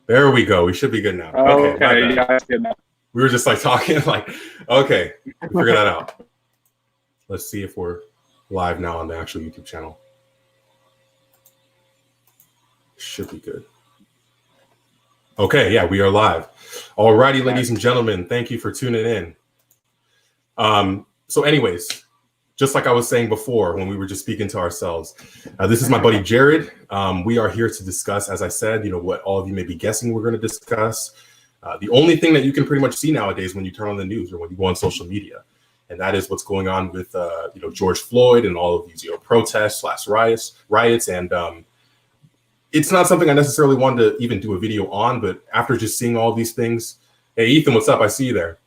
There we go. We should be good now. Okay, yeah, that's good now. We were just like talking like, okay, we figured that out. Let's see if we're live now on the actual YouTube channel. Should be good. Okay, yeah, we are live. Alrighty, ladies and gentlemen, thank you for tuning in. So anyways, just like I was saying before when we were just speaking to ourselves, this is my buddy Jared. We are here to discuss, as I said, what all of you may be guessing we're going to discuss. The only thing that you can pretty much see nowadays when you turn on the news or when you go on social media, and that is what's going on with George Floyd and all of these protests / riots, and it's not something I necessarily wanted to even do a video on, but after just seeing all these things, hey Ethan, what's up? I see you there.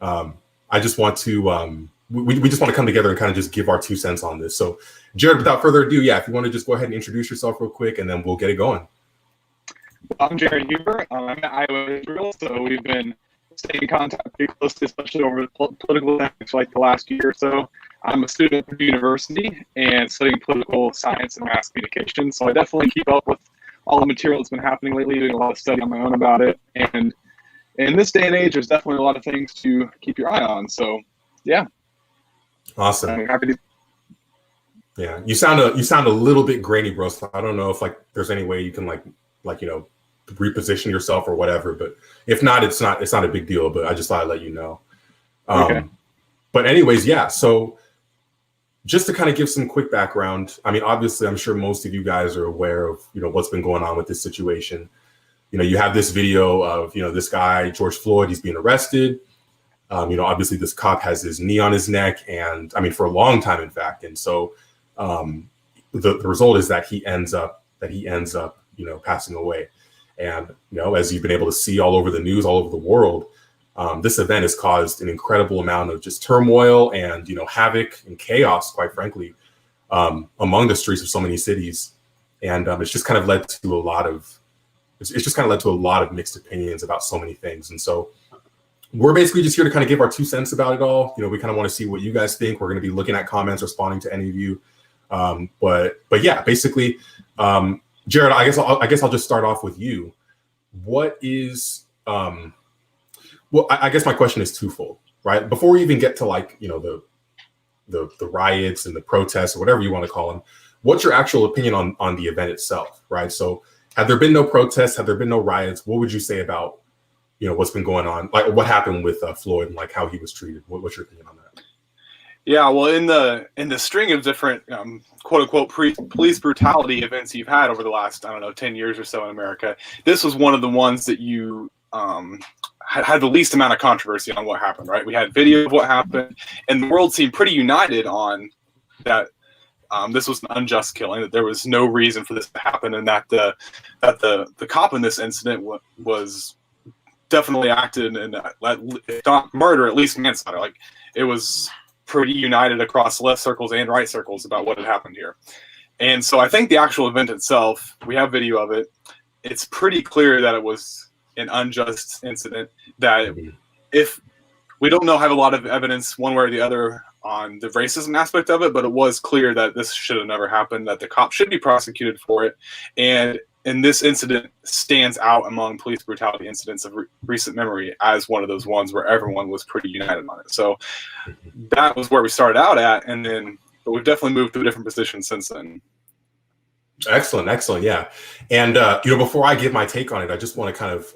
I just want to we just want to come together and kind of just give our 2 cents on this. So Jared, without further ado, yeah, if you want to just go ahead and introduce yourself real quick, and then we'll get it going. I'm Jared Huber. I'm in Iowa, Israel, so we've been staying in contact pretty closely, especially over the political events like the last year or so. I'm a student at the university and studying political science and mass communication, so I definitely keep up with all the material that's been happening lately, doing a lot of study on my own about it. And in this day and age, there's definitely a lot of things to keep your eye on. So, yeah. Awesome. I'm happy to. Yeah, you sound a little bit grainy, bro. So I don't know if there's any way you can reposition yourself or whatever. But if not, it's not a big deal. But I just thought I'd let you know. Okay. But anyways, yeah. So just to kind of give some quick background, I mean, obviously, I'm sure most of you guys are aware of what's been going on with this situation. You have this video of this guy George Floyd. He's being arrested. Obviously, this cop has his knee on his neck, and I mean, for a long time, in fact. And so the result is that he ends up passing away. And as you've been able to see all over the news, all over the world, this event has caused an incredible amount of just turmoil and havoc and chaos, quite frankly, among the streets of so many cities. And it's just kind of led to a lot of mixed opinions about so many things. And so we're basically just here to kind of give our 2 cents about it all. We kind of want to see what you guys think. We're going to be looking at comments, responding to any of you. But yeah, basically, Jared, I guess I'll just start off with you. What is well, I guess my question is twofold, right? Before we even get to the riots and the protests or whatever you want to call them, what's your actual opinion on the event itself, right? So had there been no protests, had there been no riots, what would you say about what's been going on, like what happened with Floyd and how he was treated? What's your opinion on that? Yeah, well, in the string of different quote unquote police brutality events you've had over the last 10 years or so in America, this was one of the ones that you had the least amount of controversy on what happened. Right, we had video of what happened, and the world seemed pretty united on that. This was an unjust killing, that there was no reason for this to happen, and that the cop in this incident was definitely acted in, if not murder, at least manslaughter. Like, it was pretty united across left circles and right circles about what had happened here. And so I think the actual event itself, we have video of it. It's pretty clear that it was an unjust incident, that if we don't have a lot of evidence one way or the other on the racism aspect of it, but it was clear that this should have never happened, that the cop should be prosecuted for it. And this incident stands out among police brutality incidents of recent memory as one of those ones where everyone was pretty united on it. So that was where we started out at, but we've definitely moved to a different position since then. Excellent, yeah. And before I give my take on it, I just want to kind of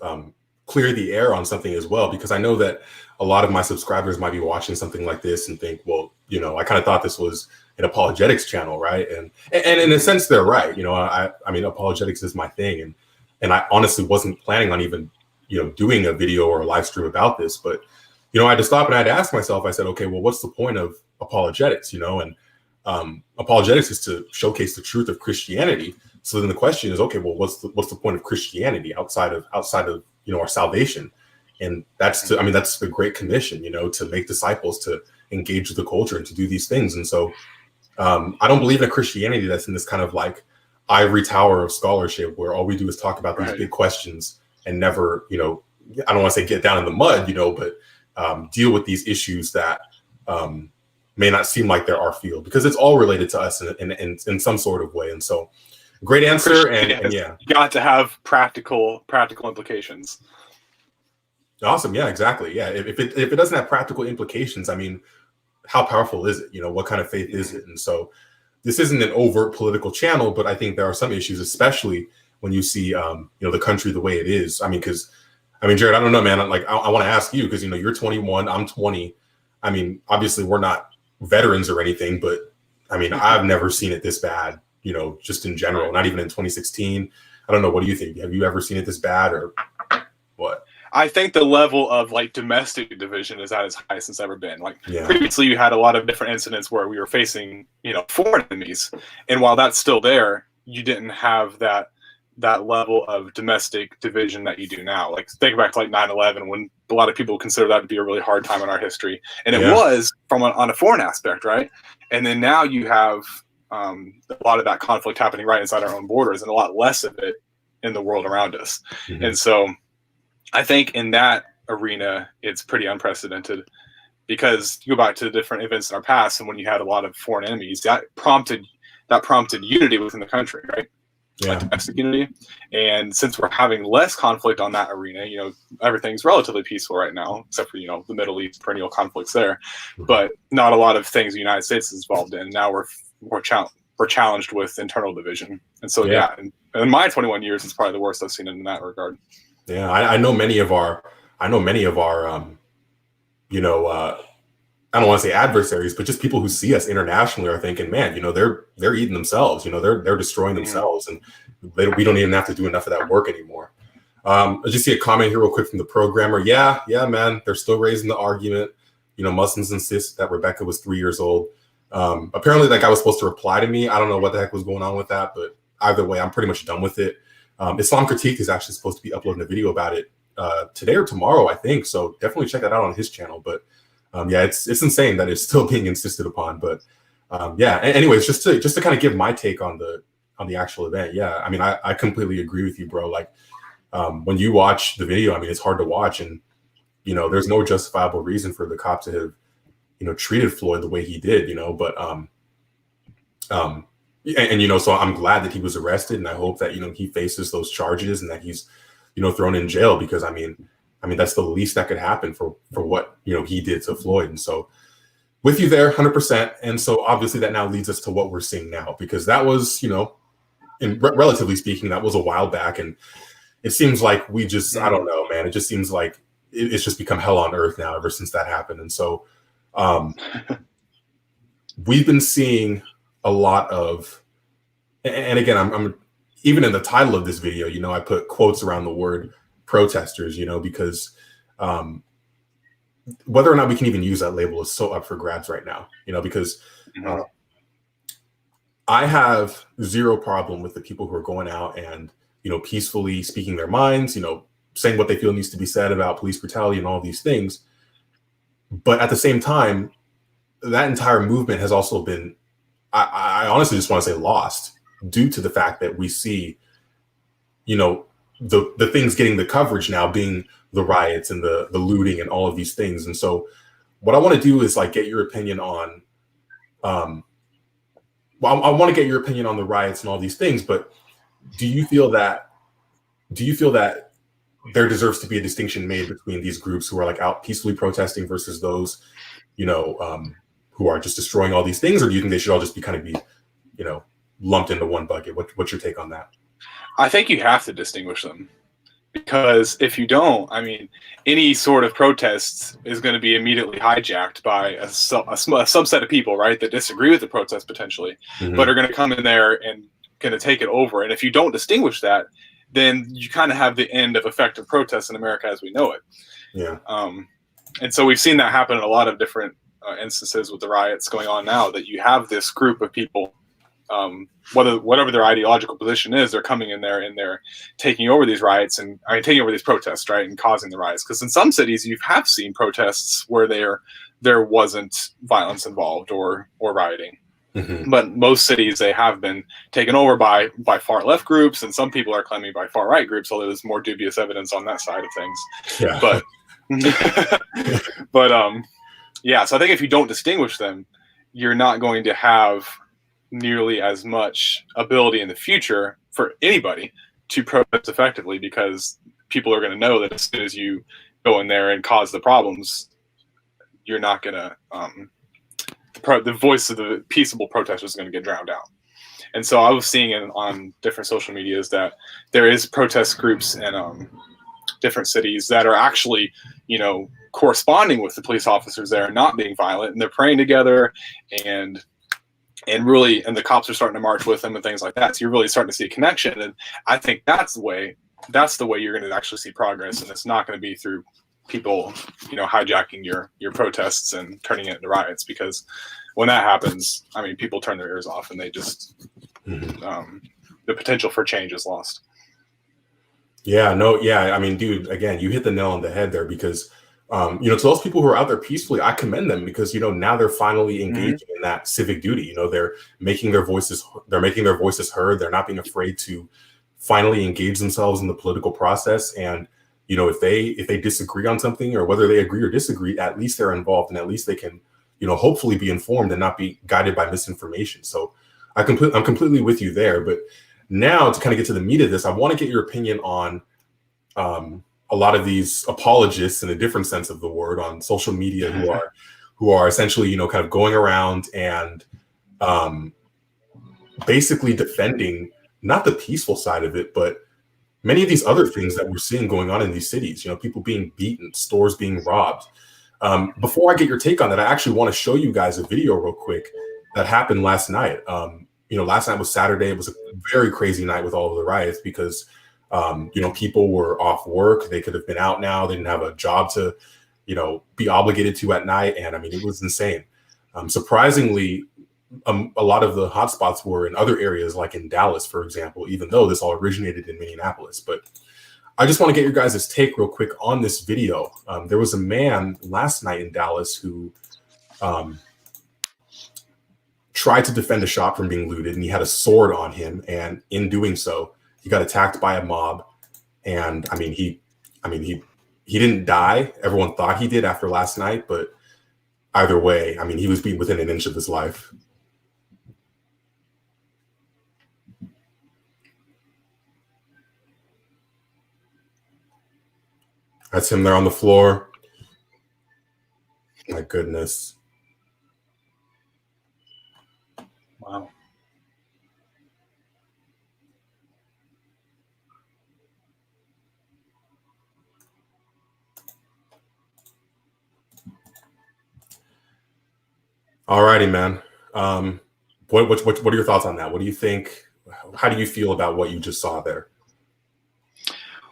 clear the air on something as well, because I know that a lot of my subscribers might be watching something like this and think, well, I kind of thought this was an apologetics channel, right? And in a sense, they're right. I mean, apologetics is my thing, and I honestly wasn't planning on even doing a video or a live stream about this, but I had to stop and I had to ask myself. I said, okay, well, what's the point of apologetics? And apologetics is to showcase the truth of Christianity. So then the question is, okay, well, what's the point of Christianity outside of our salvation? And that's the Great Commission, to make disciples, to engage with the culture, and to do these things. And so I don't believe in a Christianity that's in this kind of ivory tower of scholarship where all we do is talk about these big questions and never, I don't want to say get down in the mud, but deal with these issues that may not seem like they're our field, because it's all related to us in some sort of way. And so Great answer. And yeah, you got to have practical implications. Awesome. Yeah, exactly. Yeah. If it doesn't have practical implications, I mean, how powerful is it? What kind of faith is it? And so this isn't an overt political channel, but I think there are some issues, especially when you see, the country the way it is. I mean, Jared, I don't know, man. I want to ask you because, you're 21, I'm 20. I mean, obviously we're not veterans or anything, but I mean, I've never seen it this bad, just in general, not even in 2016. I don't know. What do you think? Have you ever seen it this bad or what? I think the level of domestic division is at its highest it's ever been. Previously, you had a lot of different incidents where we were facing, foreign enemies, and while that's still there, you didn't have that level of domestic division that you do now. Think back to 9/11, when a lot of people consider that to be a really hard time in our history, and it was on a foreign aspect, right? And then now you have a lot of that conflict happening right inside our own borders, and a lot less of it in the world around us. Mm-hmm. And so I think in that arena, it's pretty unprecedented, because you go back to the different events in our past, and when you had a lot of foreign enemies, that prompted unity within the country, right? Domestic unity. And since we're having less conflict on that arena, everything's relatively peaceful right now, except for the Middle East perennial conflicts there, but not a lot of things the United States is involved in. Now we're challenged with internal division, and so in my 21 years, it's probably the worst I've seen in that regard. Yeah, I know many of our, I don't want to say adversaries, but just people who see us internationally are thinking, man, they're eating themselves, they're destroying themselves, and we don't even have to do enough of that work anymore. I just see a comment here real quick from the programmer. Yeah, man, they're still raising the argument. Muslims insist that Rebecca was 3 years old. Apparently that guy was supposed to reply to me. I don't know what the heck was going on with that, but either way, I'm pretty much done with it. Islam Critique is actually supposed to be uploading a video about it today or tomorrow, I think. So definitely check that out on his channel. But it's insane that it's still being insisted upon. But anyways, just to kind of give my take on the actual event. Yeah, I mean, I completely agree with you, bro. When you watch the video, I mean, it's hard to watch, and there's no justifiable reason for the cop to have treated Floyd the way he did. But so I'm glad that he was arrested, and I hope that he faces those charges and that he's thrown in jail, because I mean that's the least that could happen for what he did to Floyd. And so with you there 100%. And so obviously that now leads us to what we're seeing now, because that was relatively speaking, that was a while back, and it seems like I don't know, man, it just seems like it's just become hell on earth now ever since that happened. And so we've been seeing a lot of, and again, I'm even in the title of this video, I put quotes around the word protesters, because whether or not we can even use that label is so up for grabs right now, because I have zero problem with the people who are going out and, peacefully speaking their minds, saying what they feel needs to be said about police brutality and all these things. But at the same time, that entire movement has also been, I honestly just want to say, lost, due to the fact that we see, the things getting the coverage now being the riots and the looting and all of these things. And so what I want to do is get your opinion on, I want to get your opinion on the riots and all these things, but do you feel that there deserves to be a distinction made between these groups who are out peacefully protesting versus those, who are just destroying all these things? Or do you think they should all just be lumped into one bucket? What's your take on that? I think you have to distinguish them, because if you don't, I mean, any sort of protests is going to be immediately hijacked by a subset of people, right, that disagree with the protest potentially, but are going to come in there and going to take it over. And if you don't distinguish that, then you kind of have the end of effective protests in America as we know it. Yeah. And so we've seen that happen in a lot of different instances with the riots going on now, that you have this group of people, whatever their ideological position is, they're coming in there and they're taking over these riots and taking over these protests, right, and causing the riots. Because in some cities you have seen protests where there wasn't violence involved or rioting, but most cities, they have been taken over by far left groups, and some people are claiming by far right groups, although there's more dubious evidence on that side of things. Yeah. So I think if you don't distinguish them, you're not going to have nearly as much ability in the future for anybody to protest effectively, because people are going to know that as soon as you go in there and cause the problems, you're not going to the voice of the peaceable protesters is going to get drowned out. And so I was seeing it on different social medias that there is protest groups in different cities that are actually, corresponding with the police officers there and not being violent, and they're praying together, and the cops are starting to march with them and things like that. So you're really starting to see a connection. And I think that's the way you're going to actually see progress. And it's not going to be through people, hijacking your protests and turning it into riots, because when that happens, I mean, people turn their ears off and they just, the potential for change is lost. Yeah, no, yeah. I mean, dude, again, you hit the nail on the head there, because, to those people who are out there peacefully, I commend them, because, now they're finally engaging in that civic duty. They're making their voices heard. They're not being afraid to finally engage themselves in the political process. And, if they disagree on something, or whether they agree or disagree, at least they're involved, and at least they can, hopefully be informed and not be guided by misinformation. So I'm completely with you there. But now, to kind of get to the meat of this, I want to get your opinion on a lot of these apologists, in a different sense of the word, on social media, who are essentially, kind of going around and basically defending not the peaceful side of it, but many of these other things that we're seeing going on in these cities. People being beaten, stores being robbed. Before I get your take on that, I actually want to show you guys a video real quick that happened last night. Last night was Saturday. It was a very crazy night with all of the riots, because, people were off work. They could have been out now. They didn't have a job to, be obligated to at night. And I mean, it was insane. Surprisingly, a lot of the hotspots were in other areas, like in Dallas, for example, even though this all originated in Minneapolis. But I just want to get your guys' take real quick on this video. There was a man last night in Dallas who tried to defend a shop from being looted, and he had a sword on him. And in doing so, he got attacked by a mob. And he didn't die. Everyone thought he did after last night, but either way, he was being within an inch of his life. That's him there on the floor. My goodness. Wow. All righty, man. What are your thoughts on that? What do you think? How do you feel about what you just saw there?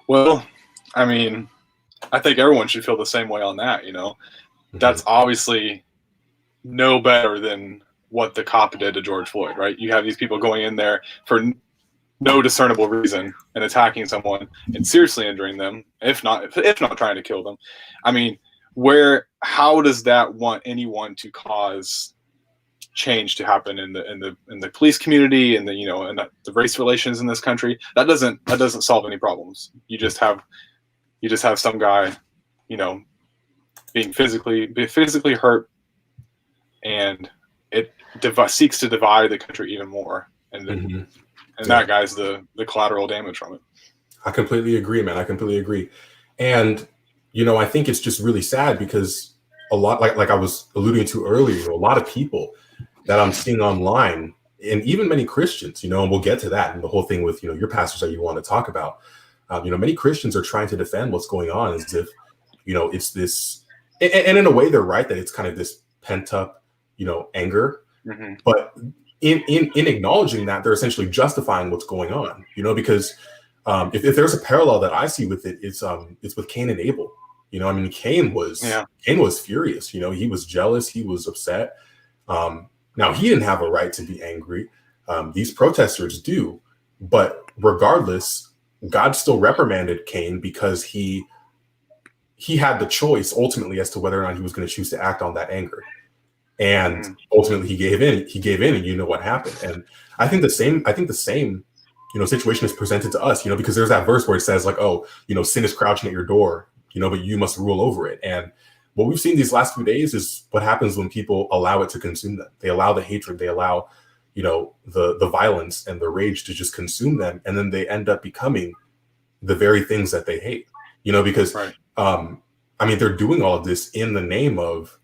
Well, I think everyone should feel the same way on that. That's obviously no better than what the cop did to George Floyd, right? You have these people going in there for no discernible reason and attacking someone and seriously injuring them, if not trying to kill them. How does that want anyone to cause change to happen in the police community and the race relations in this country? That doesn't solve any problems. You just have some guy, being physically hurt, and it seeks to divide the country even more, and that guy's the collateral damage from it. I completely agree, man. I completely agree. And I think it's just really sad, because a lot, like I was alluding to earlier, a lot of people that I'm seeing online, and even many Christians, and we'll get to that and the whole thing with your pastors that you want to talk about. Many Christians are trying to defend what's going on as if it's this, and in a way they're right that it's kind of this pent up anger, but in acknowledging that, they're essentially justifying what's going on, because if there's a parallel that I see with it, it's with Cain and Abel. Cain was furious. He was jealous. He was upset. Now, he didn't have a right to be angry. These protesters do. But regardless, God still reprimanded Cain, because he had the choice ultimately as to whether or not he was going to choose to act on that anger. And ultimately he gave in, and you know what happened. And I think the same situation is presented to us, because there's that verse where it says, like, oh, sin is crouching at your door, but you must rule over it. And what we've seen these last few days is what happens when people allow it to consume them. They allow the hatred, they allow, the violence and the rage to just consume them, and then they end up becoming the very things that they hate. Because Right. I mean, they're doing all of this in the name of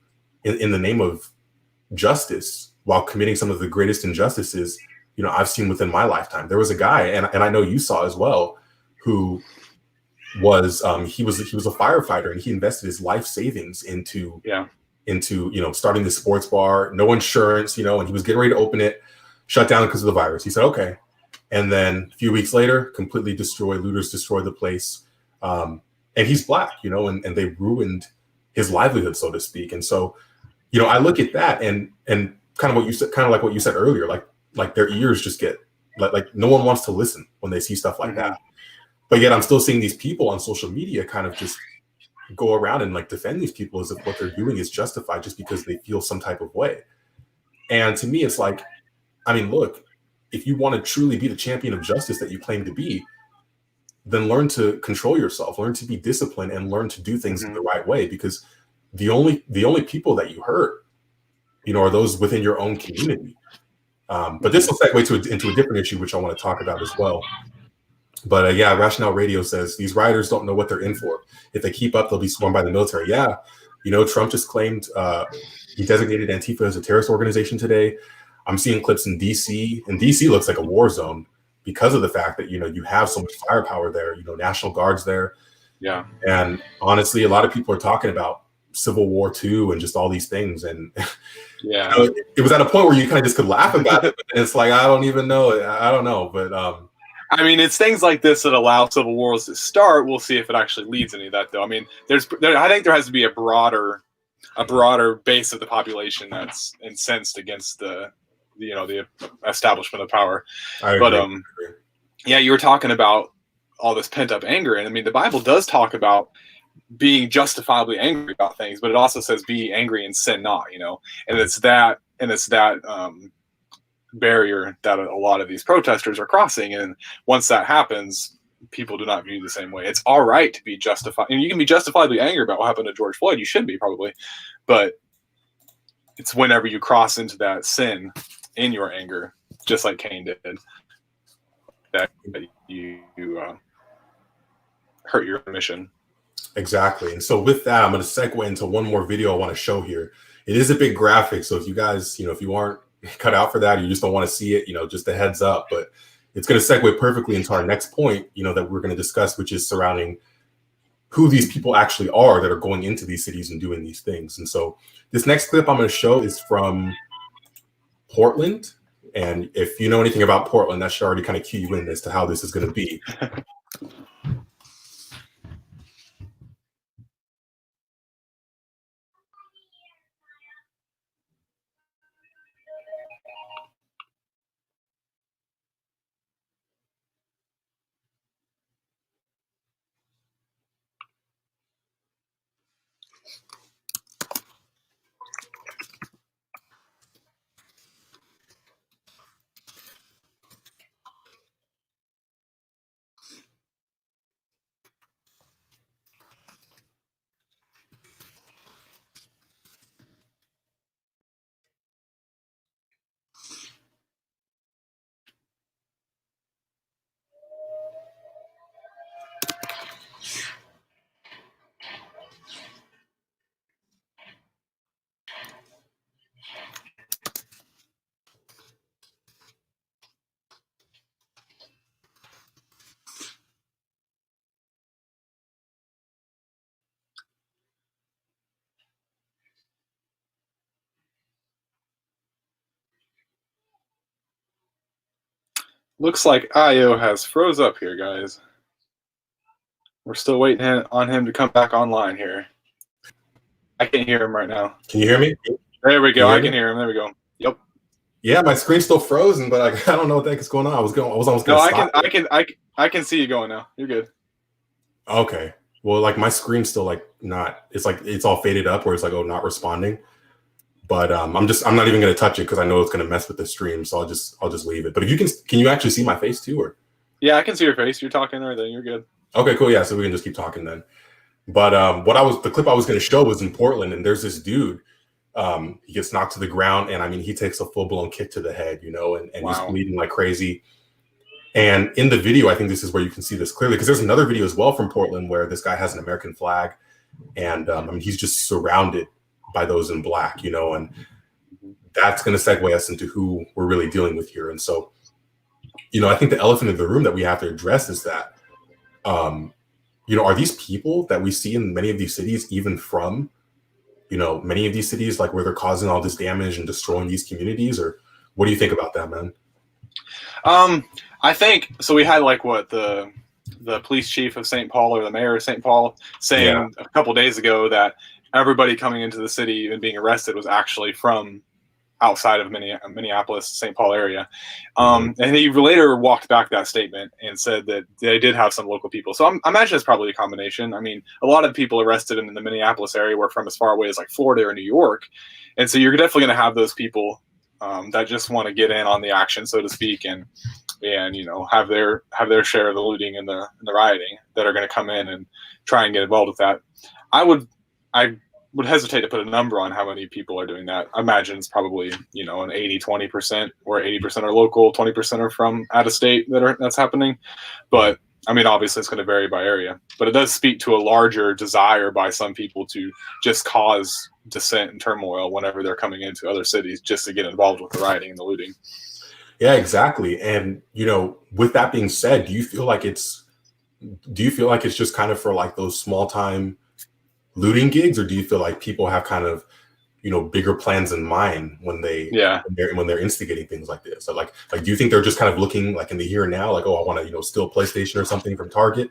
justice, while committing some of the greatest injustices I've seen within my lifetime. There was a guy, and I know you saw as well, who was he was a firefighter, and he invested his life savings into starting this sports bar, no insurance, and he was getting ready to open it, shut down because of the virus. He said, okay. And then a few weeks later, completely destroyed, looters destroyed the place. And he's black, and they ruined his livelihood, so to speak. And so, I look at that and kind of what you said, kind of like what you said earlier, like their ears just get like no one wants to listen when they see stuff like that. But yet I'm still seeing these people on social media kind of just go around and like defend these people as if what they're doing is justified just because they feel some type of way. And to me, it's like, I mean, look, if you want to truly be the champion of justice that you claim to be, then learn to control yourself, learn to be disciplined, and learn to do things in the right way. Because the only people that you hurt, are those within your own community. But this will segue into a different issue, which I want to talk about as well. But yeah, Rationale Radio says these rioters don't know what they're in for. If they keep up, they'll be swarmed by the military. Yeah, Trump just claimed he designated Antifa as a terrorist organization today. I'm seeing clips in DC, and DC looks like a war zone because of the fact that you have so much firepower there. National Guards there. Yeah. And honestly, a lot of people are talking about Civil War II and just all these things. And yeah, it was at a point where you kind of just could laugh about it. But it's like, I don't even know. I don't know. But I mean, it's things like this that allow civil wars to start. We'll see if it actually leads to any of that, though. I mean, I think there has to be a broader base of the population that's incensed against the establishment of power. But yeah, you were talking about all this pent up anger, and I mean, the Bible does talk about being justifiably angry about things, but it also says be angry and sin not. And it's that barrier that a lot of these protesters are crossing, and once that happens, people do not view the same way. It's all right to be justified, and you can be justifiably angry about what happened to George Floyd. You should be, probably, but it's whenever you cross into that sin in your anger, just like Cain did, that you hurt your mission. Exactly. And so with that, I'm going to segue into one more video I want to show here. It is a bit graphic, so if you guys, if you aren't cut out for that, or you just don't want to see it, just a heads up. But it's going to segue perfectly into our next point, that we're going to discuss, which is surrounding who these people actually are that are going into these cities and doing these things. And so this next clip I'm going to show is from Portland. And if you know anything about Portland, that should already kind of cue you in as to how this is going to be. Looks like IO has froze up here, guys. We're still waiting on him to come back online here. I can't hear him right now. Can you hear me? There we go. I can hear him. There we go. Yep. Yeah, my screen's still frozen, but I don't know what the heck is going on. I was almost going to stop. I can see you going now. You're good. Okay. Well, like my screen's still like not. It's like it's all faded up, where it's like not responding. But I'm not even going to touch it because I know it's going to mess with the stream. So I'll just leave it. But if you can you actually see my face too, or? Yeah, I can see your face. You're talking right then. You're good. Okay, cool. Yeah, so we can just keep talking then. But the clip I was going to show was in Portland, and there's this dude. He gets knocked to the ground, and I mean, he takes a full-blown kick to the head, you know, and he's Wow. bleeding like crazy. And in the video, I think this is where you can see this clearly, because there's another video as well from Portland where this guy has an American flag, and I mean, he's just surrounded by those in black, you know, and that's going to segue us into who we're really dealing with here. And so, you know, I think the elephant in the room that we have to address is that, you know, are these people that we see in many of these cities even from, you know, many of these cities, like where they're causing all this damage and destroying these communities? Or what do you think about that, man? I think so. We had like what the police chief of St. Paul or the mayor of St. Paul saying a couple days ago that everybody coming into the city and being arrested was actually from outside of Minneapolis, St. Paul area. And he later walked back that statement and said that they did have some local people. So I imagine it's probably a combination. I mean, a lot of people arrested in the Minneapolis area were from as far away as like Florida or New York. And so you're definitely going to have those people that just want to get in on the action, so to speak, and you know, have their share of the looting and the rioting that are going to come in and try and get involved with that. I would hesitate to put a number on how many people are doing that. I imagine it's probably, you know, an 80-20%, where 80% are local, 20% are from out of state that's happening. But I mean, obviously it's going to vary by area, but it does speak to a larger desire by some people to just cause dissent and turmoil whenever they're coming into other cities just to get involved with the rioting and the looting. Yeah, exactly. And, you know, with that being said, do you feel like it's just kind of for like those small time looting gigs, or do you feel like people have kind of, you know, bigger plans in mind when they're instigating things like this? So like do you think they're just kind of looking like in the here and now, like, oh, I want to, you know, steal a PlayStation or something from Target?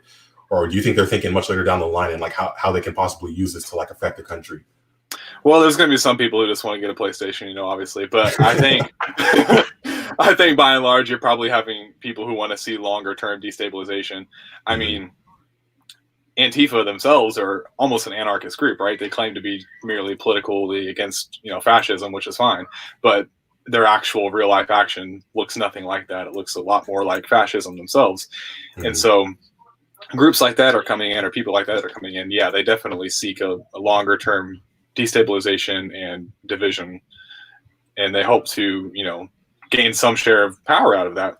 Or do you think they're thinking much later down the line and like how they can possibly use this to like affect the country? Well, there's going to be some people who just want to get a PlayStation, you know, obviously, but I think I think by and large you're probably having people who want to see longer term destabilization. I mean, Antifa themselves are almost an anarchist group, right? They claim to be merely politically against, you know, fascism, which is fine, but their actual real life action looks nothing like that. It looks a lot more like fascism themselves. And so groups like that are coming in, or people like that are coming in. Yeah, they definitely seek a longer term destabilization and division, and they hope to, you know, gain some share of power out of that,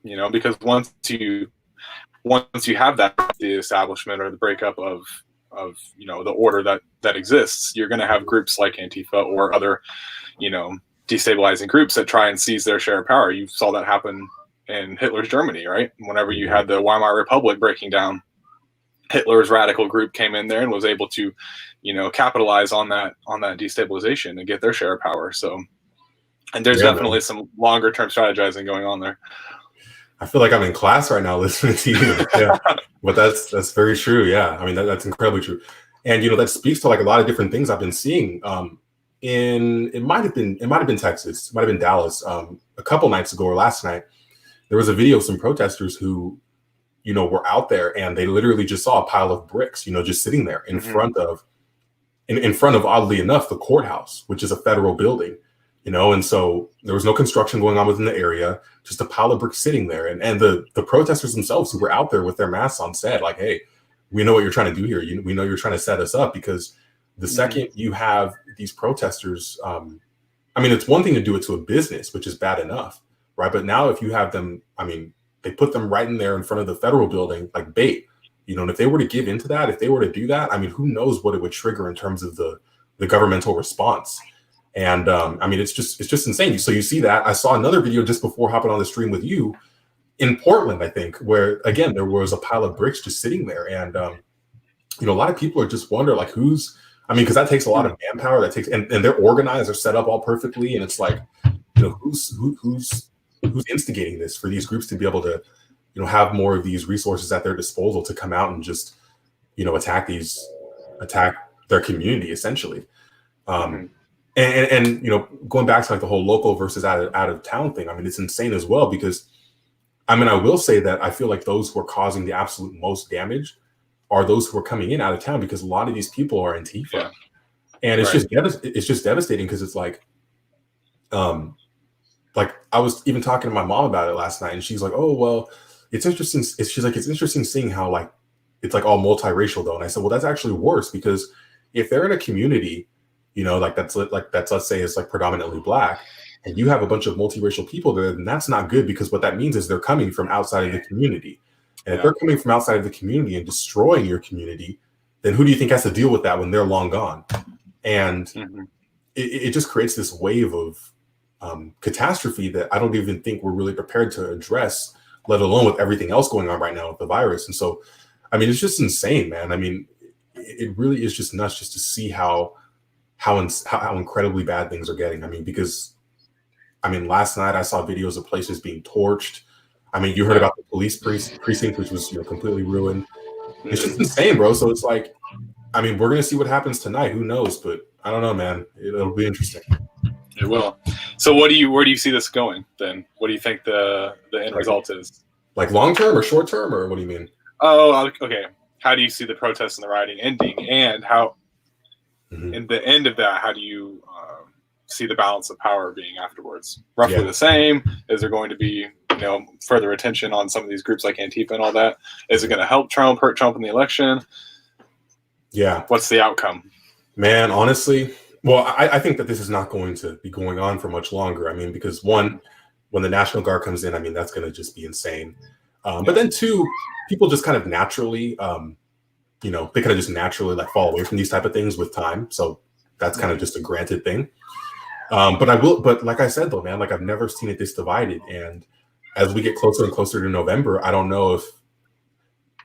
you know, because once you have that, the establishment or the breakup of you know, the order that exists, you're going to have groups like Antifa or other, you know, destabilizing groups that try and seize their share of power. You saw that happen in Hitler's Germany, right? Whenever you had the Weimar Republic breaking down, Hitler's radical group came in there and was able to, you know, capitalize on that destabilization and get their share of power. So, and there's definitely some longer term strategizing going on there. I feel like I'm in class right now listening to you. Yeah, but that's very true. Yeah, I mean that's incredibly true, and you know that speaks to like a lot of different things I've been seeing. It might have been Texas, it might have been Dallas. A couple nights ago or last night, there was a video of some protesters who, you know, were out there and they literally just saw a pile of bricks, you know, just sitting there in front of, oddly enough, the courthouse, which is a federal building. You know, and so there was no construction going on within the area, just a pile of bricks sitting there. And the protesters themselves who were out there with their masks on said, like, hey, we know what you're trying to do here. We know you're trying to set us up, because the second you have these protesters, I mean, it's one thing to do it to a business, which is bad enough, right? But now if you have them, I mean, they put them right in there in front of the federal building, like bait, you know, and if they were to give into that, if they were to do that, I mean, who knows what it would trigger in terms of the governmental response. And I mean, it's just insane. So you see that. I saw another video just before hopping on the stream with you in Portland, I think, where again there was a pile of bricks just sitting there, and you know, a lot of people are just wondering like because that takes a lot of manpower. That takes and they're organized, they're set up all perfectly, and it's like, you know, who's instigating this for these groups to be able to, you know, have more of these resources at their disposal to come out and just, you know, attack their community essentially. And you know, going back to like the whole local versus out of town thing, I mean, it's insane as well, because I mean, I will say that I feel like those who are causing the absolute most damage are those who are coming in out of town, because a lot of these people are Antifa, and it's just devastating, because it's like I was even talking to my mom about it last night, and she's like, oh well, it's interesting. She's like, it's interesting seeing how like it's like all multiracial though, and I said, well, that's actually worse, because if they're in a community you know, like that's let's say it's like predominantly black, and you have a bunch of multiracial people there, then that's not good, because what that means is they're coming from outside of the community. And if they're coming from outside of the community and destroying your community, then who do you think has to deal with that when they're long gone? And it just creates this wave of catastrophe that I don't even think we're really prepared to address, let alone with everything else going on right now with the virus. And so, I mean, it's just insane, man. I mean, it really is just nuts just to see how incredibly bad things are getting. I mean, because, I mean, last night I saw videos of places being torched. I mean, you heard about the police precinct, which was, you know, completely ruined. It's just insane, bro. So it's like, I mean, we're going to see what happens tonight. Who knows? But I don't know, man. It'll be interesting. It will. So where do you see this going then? What do you think the end result is? Like long term or short term, or what do you mean? Oh, okay. How do you see the protests and the rioting ending, and how in the end of that, how do you see the balance of power being afterwards? Roughly the same? Is there going to be, you know, further attention on some of these groups like Antifa and all that? Is it going to help Trump, hurt Trump in the election? Yeah. What's the outcome? Man, honestly, well, I think that this is not going to be going on for much longer. I mean, because one, when the National Guard comes in, I mean, that's going to just be insane. But then two, people just kind of naturally, you know, they kind of just naturally like fall away from these type of things with time. So that's kind of just a granted thing. But like I said, though, man, like I've never seen it this divided. And as we get closer and closer to November, I don't know if,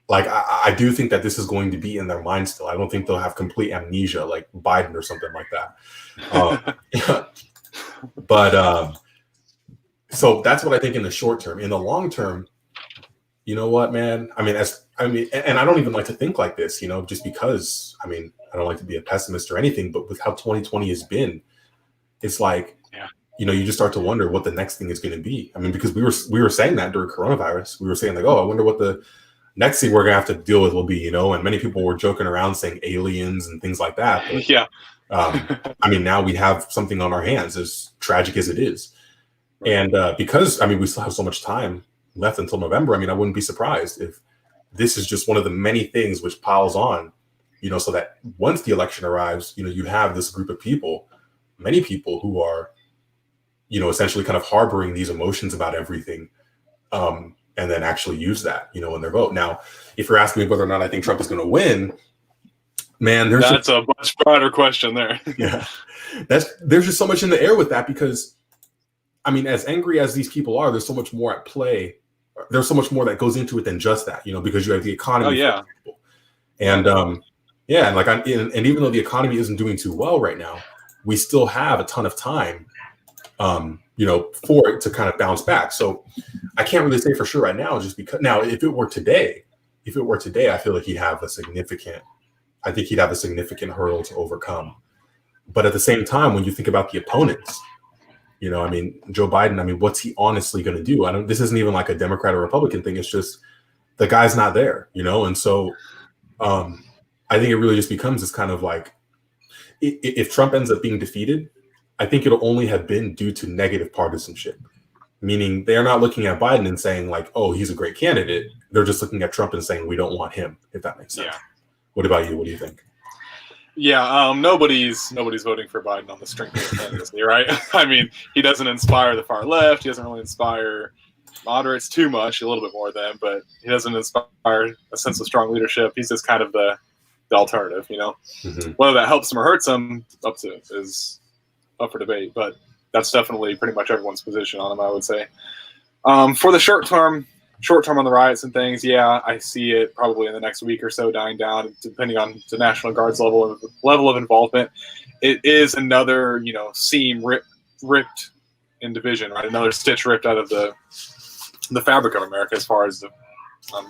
like, I do think that this is going to be in their mind still. I don't think they'll have complete amnesia like Biden or something like that. So that's what I think in the short term. In the long term, you know what, man? I mean, and I don't even like to think like this, you know, just because, I mean, I don't like to be a pessimist or anything, but with how 2020 has been, it's like, you know, you just start to wonder what the next thing is going to be. I mean, because we were saying that during coronavirus, we were saying like, oh, I wonder what the next thing we're gonna have to deal with will be, you know, and many people were joking around saying aliens and things like that. But, I mean, now we have something on our hands, as tragic as it is. And because, I mean, we still have so much time left until November, I mean, I wouldn't be surprised if this is just one of the many things which piles on, you know, so that once the election arrives, you know, you have this group of people, many people who are, you know, essentially kind of harboring these emotions about everything. And then actually use that, you know, in their vote. Now, if you're asking me whether or not I think Trump is going to win, man, that's a much broader question there. There's just so much in the air with that, because, I mean, as angry as these people are, there's so much more at play. There's so much more that goes into it than just that, you know, because you have the economy. And and even though the economy isn't doing too well right now, we still have a ton of time, you know, for it to kind of bounce back. So I can't really say for sure right now, just because now, if it were today, I feel like he'd have a significant hurdle to overcome. But at the same time, when you think about the opponents, you know, I mean, Joe Biden, I mean, what's he honestly going to do? This isn't even like a Democrat or Republican thing. It's just the guy's not there, you know? And so I think it really just becomes this kind of like, if Trump ends up being defeated, I think it'll only have been due to negative partisanship, meaning they're not looking at Biden and saying like, oh, he's a great candidate. They're just looking at Trump and saying, we don't want him, if that makes sense. What about you? What do you think? Nobody's voting for Biden on the strength of candidacy, right? I mean, he doesn't inspire the far left. He doesn't really inspire moderates too much, a little bit more than, but he doesn't inspire a sense of strong leadership. He's just kind of the alternative, you know. Whether that helps him or hurts him, is up for debate, but that's definitely pretty much everyone's position on him, I would say. For the short term on the riots and things, I see it probably in the next week or so dying down, depending on the National Guard's level of involvement. It is another, you know, seam ripped in division, right? Another stitch ripped out of the fabric of America as far as the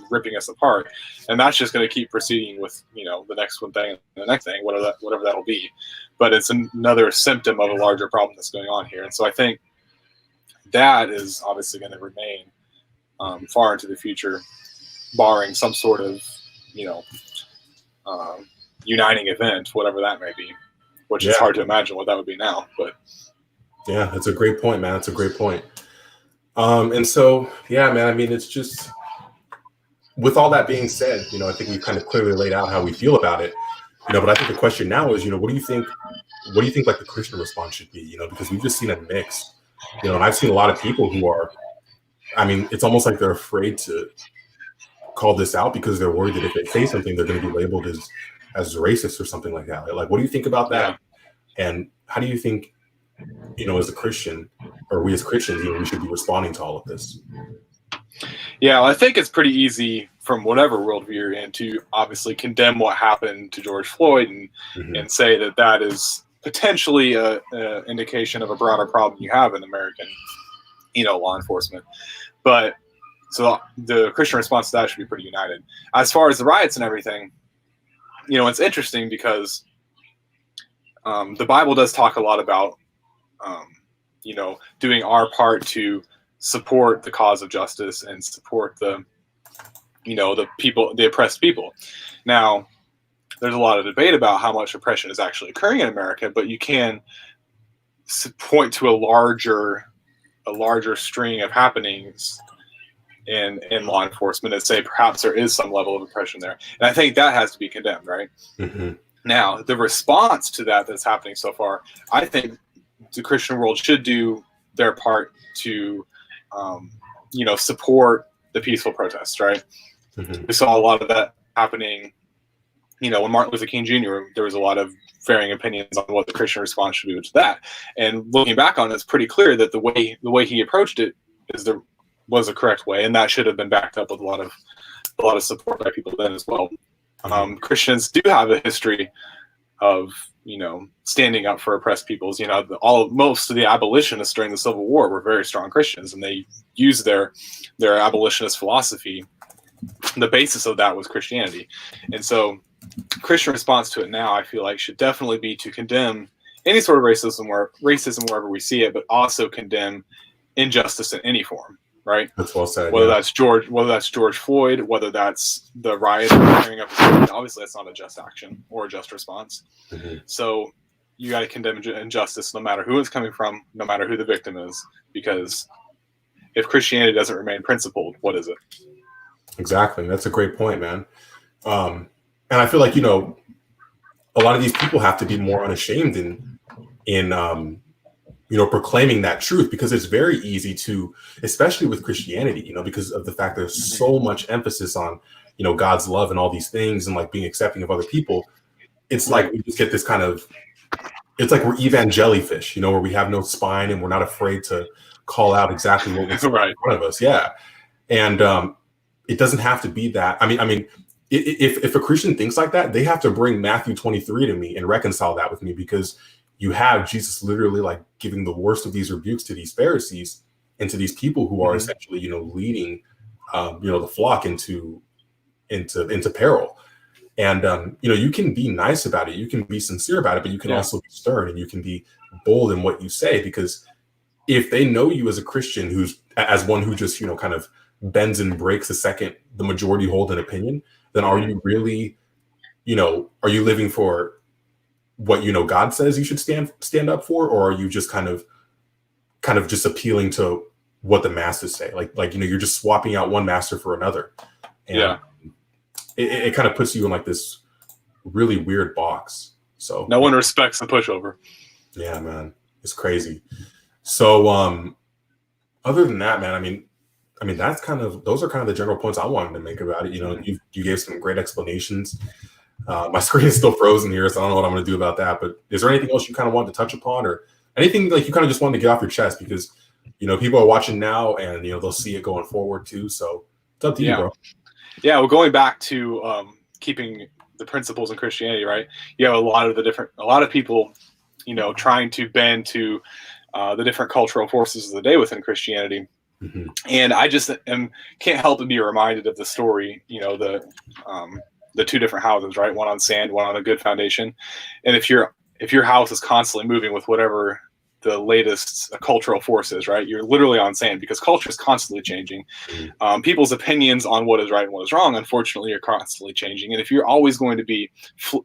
ripping us apart, and that's just going to keep proceeding with, you know, the next one thing and the next thing, whatever that'll be. But it's another symptom of a larger problem that's going on here, and so I think that is obviously going to remain far into the future, barring some sort of, you know, uniting event, whatever that may be, which is hard to imagine what that would be now. But yeah, that's a great point, man. That's a great point. And so, yeah, man, I mean, it's just, with all that being said, you know, I think we've kind of clearly laid out how we feel about it, you know, but I think the question now is, you know, what do you think what do you think like the Christian response should be? You know, because we've just seen a mix. You know, and I've seen a lot of people who are, I mean, it's almost like they're afraid to call this out because they're worried that if they say something, they're going to be labeled as racist or something like that. Like, what do you think about that? Yeah. And how do you think, you know, as a Christian, or we as Christians, you know, we should be responding to all of this? Yeah, well, I think it's pretty easy from whatever worldview you're in to obviously condemn what happened to George Floyd and say that that is potentially a indication of a broader problem you have in American, you know, law enforcement. But so the Christian response to that should be pretty united. As far as the riots and everything, you know, it's interesting because the Bible does talk a lot about, you know, doing our part to support the cause of justice and support the, you know, the people, the oppressed people. Now, there's a lot of debate about how much oppression is actually occurring in America, but you can point to a larger string of happenings in law enforcement and say perhaps there is some level of oppression there. And I think that has to be condemned, right? Now, the response to that that's happening so far, I think the Christian world should do their part to, you know, support the peaceful protests, right? We saw a lot of that happening, you know, when Martin Luther King Jr., there was a lot of varying opinions on what the Christian response should be to that. And looking back on it, it's pretty clear that the way he approached it was the correct way, and that should have been backed up with a lot of support by people then as well. Christians do have a history of, you know, standing up for oppressed peoples. You know, most of the abolitionists during the Civil War were very strong Christians, and they used their abolitionist philosophy. The basis of that was Christianity, and so Christian response to it now, I feel like, should definitely be to condemn any sort of racism wherever we see it, but also condemn injustice in any form. Right. That's well said. Whether that's George Floyd, whether that's the riot tearing up the city, obviously that's not a just action or a just response. So you got to condemn injustice no matter who it's coming from, no matter who the victim is, because if Christianity doesn't remain principled, what is it? Exactly. That's a great point, man. And I feel like, you know, a lot of these people have to be more unashamed in you know, proclaiming that truth, because it's very easy to, especially with Christianity, you know, because of the fact there's so much emphasis on, you know, God's love and all these things and like being accepting of other people. It's like we just get this kind of, it's like we're evangelifish, you know, where we have no spine and we're not afraid to call out exactly what was right in front of us. Yeah. And it doesn't have to be that. I mean, if a Christian thinks like that, they have to bring Matthew 23 to me and reconcile that with me, because you have Jesus literally like giving the worst of these rebukes to these Pharisees and to these people who are essentially, you know, leading, you know, the flock into peril. And, you know, you can be nice about it. You can be sincere about it, but you can also be stern and you can be bold in what you say, because if they know you as a Christian as one who just, you know, kind of bends and breaks the second the majority hold an opinion, then are you really, you know, are you living for what, you know, God says you should stand up for, or are you just kind of just appealing to what the masses say? Like, you know, you're just swapping out one master for another. And it kind of puts you in like this really weird box. So no one respects the pushover. Yeah, man, it's crazy. So, other than that, man, I mean, those are kind of the general points I wanted to make about it. You know, you gave some great explanations. My screen is still frozen here, so I don't know what I'm going to do about that. But is there anything else you kind of wanted to touch upon, or anything like you kind of just wanted to get off your chest? Because, you know, people are watching now, and, you know, they'll see it going forward too. So it's up to you, bro. Yeah. Well, going back to keeping the principles in Christianity, right? You have a lot of people, you know, trying to bend to the different cultural forces of the day within Christianity. And I just can't help but be reminded of the story, you know, the two different houses, right? One on sand, one on a good foundation. And if your house is constantly moving with whatever the latest cultural force is, right, you're literally on sand, because culture is constantly changing. People's opinions on what is right and what is wrong, unfortunately, are constantly changing. And if you're always going to be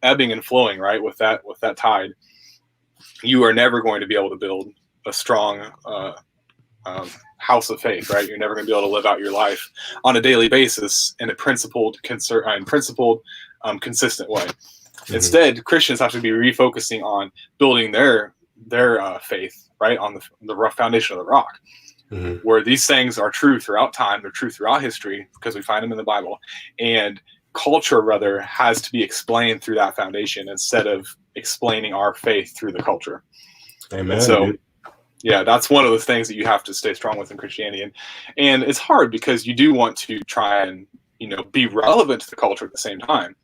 ebbing and flowing, right, with that tide, you are never going to be able to build a strong house of faith, right? You're never going to be able to live out your life on a daily basis in a principled, consistent way. Instead, Christians have to be refocusing on building their faith, right, on the rough foundation of the rock, where these things are true throughout time, they're true throughout history because we find them in the Bible, and culture rather has to be explained through that foundation instead of explaining our faith through the culture. Amen. And so, yeah, that's one of the things that you have to stay strong with in Christianity, and it's hard because you do want to try and be relevant to the culture at the same time,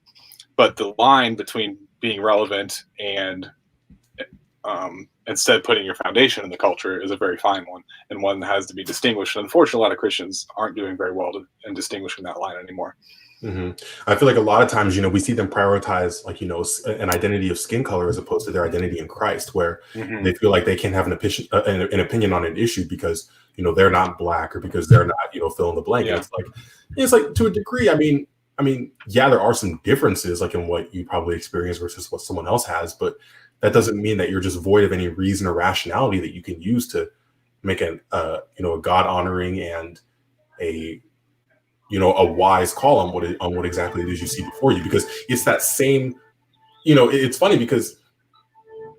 but the line between being relevant and instead putting your foundation in the culture is a very fine one, and one that has to be distinguished. Unfortunately, a lot of Christians aren't doing very well in distinguishing that line anymore. I feel like a lot of times, we see them prioritize an identity of skin color as opposed to their identity in Christ, where they feel like they can't have an opinion on an issue because they're not black or because they're not fill in the blank. And it's like to a degree. I mean, yeah, there are some differences like in what you probably experience versus what someone else has, but that doesn't mean that you're just void of any reason or rationality that you can use to make a God honoring and a wise call on what exactly it is you see before you, because it's that same, it's funny because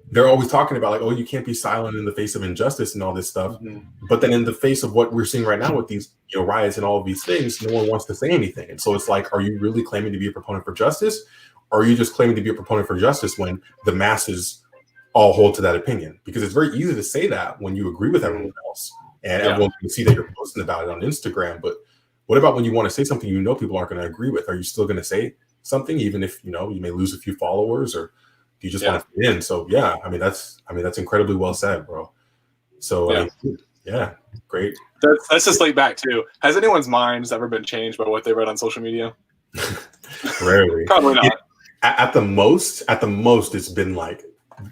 they're always talking about like, oh, you can't be silent in the face of injustice and all this stuff. But then in the face of what we're seeing right now with these riots and all of these things, no one wants to say anything. And so it's like, are you really claiming to be a proponent for justice? Or are you just claiming to be a proponent for justice when the masses all hold to that opinion? Because it's very easy to say that when you agree with everyone else and everyone can see that you're posting about it on Instagram. But what about when you want to say something people aren't going to agree with? Are you still going to say something even if you may lose a few followers, or do you just want to fit in? So that's incredibly well said, bro. So great. That's just like back too. Has anyone's minds ever been changed by what they read on social media? Rarely. Probably not. At the most, it's been like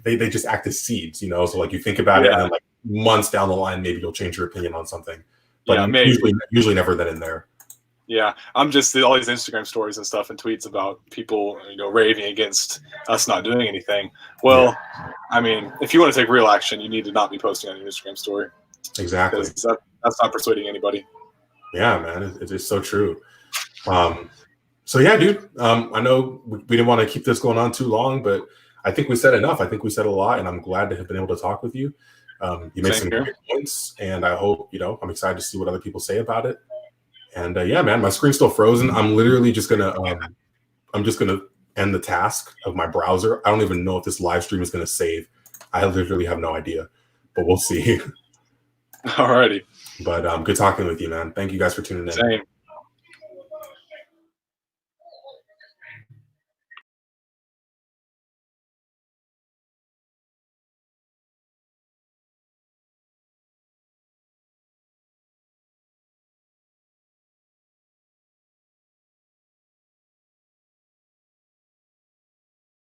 they just act as seeds, So like you think about it, and then like months down the line, maybe you'll change your opinion on something. But usually never then and there. Yeah, I'm just all these Instagram stories and stuff and tweets about people, raving against us not doing anything. Well, I mean, if you want to take real action, you need to not be posting on your Instagram story. Exactly. That's not persuading anybody. Yeah, man, it's so true. So yeah, dude. I know we didn't want to keep this going on too long, but I think we said enough. I think we said a lot, and I'm glad to have been able to talk with you. You made some great points, and I hope I'm excited to see what other people say about it. And yeah, man, my screen's still frozen. I'm literally just gonna end the task of my browser. I don't even know if this live stream is gonna save. I literally have no idea, but we'll see. Alrighty. But good talking with you, man. Thank you guys for tuning in. Same.